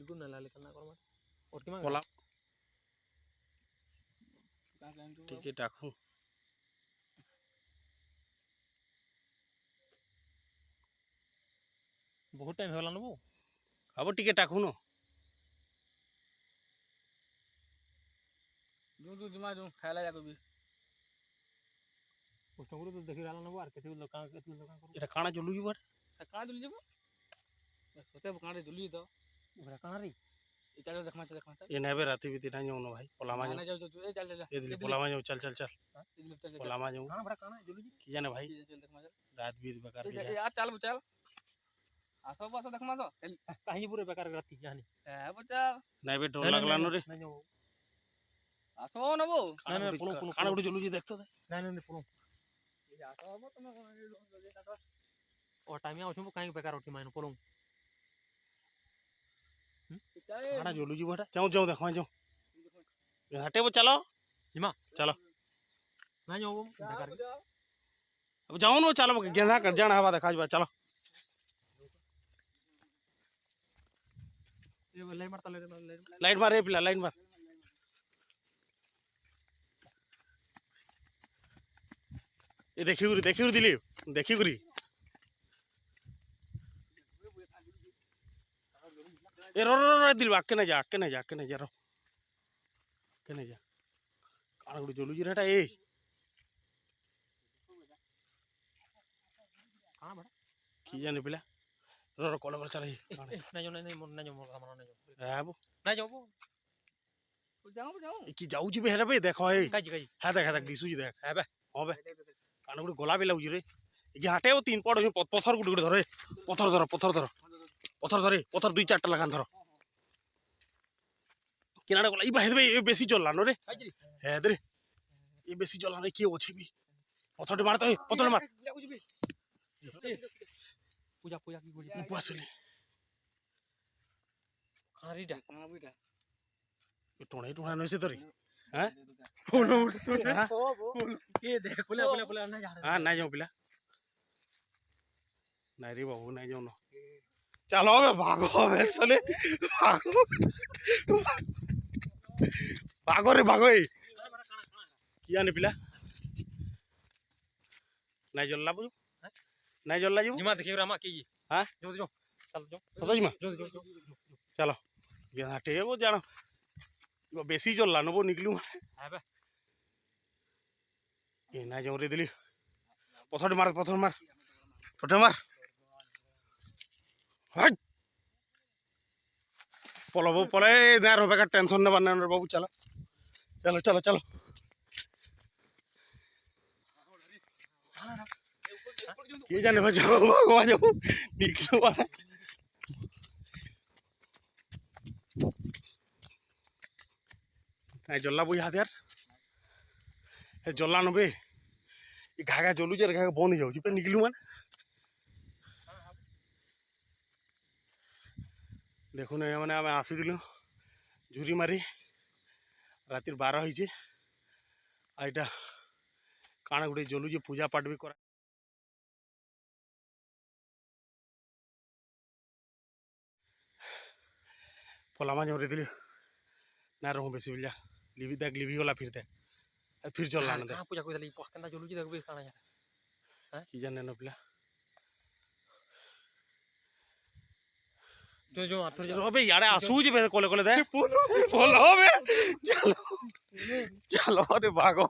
बिल्कुल ना लाले करना कर मत और की पला मांग ठीक है टाकू बहुत टाइम होला नबो अब ठीक है टाकू न जो जमा जो खाला जा कोबी उठगुरु तो देखि राला नबो आर केते दुकान करू एटा काना जलु जीवर कहां जल्दी जबो बस सोते कांडे जल्दी तो ओरा कहां रे इता देखमा ये नेबे राती बीती ना जाऊँ भाई पोलामा ना जाऊँ जाओ ए चल चल ये दिल्ली पोलामा जाऊँ चल चल चल चल पोलामा जाऊँ हां बड़ा काना जल्दी की जाने भाई चल देखमा चल रात बीत बेकार की यार चल चल आसो पासो देखमा तो कहीं पूरे बेकार राती जानी ए बच्चा नेबे डर लागला न रे आसो नबो काना उड़ी जलु जी देखतो ना पुरो ये आसो अब तुम और टाइम आछो काई बेकार उठी माइनो पुरो काना जलु जी बटा जाऊँ जाऊँ देखमा जाऊँ हटे वो चलो जिमा चलो ना जाओ बेकार अब जाओ न चलो गेंदा कर जाना हवा देखा जबा चलो ये लाइट मारता लाइट मार रे पिला लाइट मार ये देखी गुरी दिली देखी गुरी ए रो रो रो दिल आके ना जा रो के ना जा काना गुड़ी जलु जी रेटा ए हां बड़ा की जाने पिला रो रो कॉल कर चल नहीं मोर कामना नहीं है वो ना जाओ जाओ की जाऊ जी बे हेरा बे देखो ए काजी है देख दिसु जी देख है बे हां बे काना गुड़ी गोला बे लाउजी रे ये हटे वो तीन पड़ पत्थर गुड़ी धरे पत्थर धरे पत्थर दुई चारटा लगान धर किनारे गला ई बाहे बे ए बेसी चलला न रे हे दे ये बेसी चलला न के ओछे बे पत्थर मार तो पत्थर मार पूजा की गोली उपवास ले खारीटा बीटा टोना नसे तरी हैं फोनो उठ सुन के देख पुला ना जा हां ना जाओ पिला नहीं रे बाबू नहीं जाओ न चलो बे भागो बे चले भागो रे भागो ए किया ने पिला नहीं जल्ला बुझ नहीं जल्ला जो जिमा देखियो रामा की हां जो चल जो सदा जिमा जो चलो ये हटे वो जानो वो बेसी जल्ला न वो निकलू है बे ये ना जाओ रे दिली पत्थर मार हट पले ना रो बेकार टेंशन ने बना रे बाबू चलो के जाने बचाओ भगवान जाओ निकलो वाला नहीं जल्ला बुझा यार ए जल्ला न बे ये घागा जलु जे घागा बन जाउ पे निकलू मान देखो ना मैंने आम आसिलु झुरी मारी रात 12 होइए आईटा काना गुटे जलु जे पूजा पाठ भी करा पलामा जमरे दिली ना रहूं बेसी बिल्ला लिवी गला फिर चल लाना दे पूजा कोई पकंदा जलु जी देखबे काना यार हैं की जाने न पिला जो आथर रो बे यार आसू जे बे कोले दे बोलो बे चलो रे भागो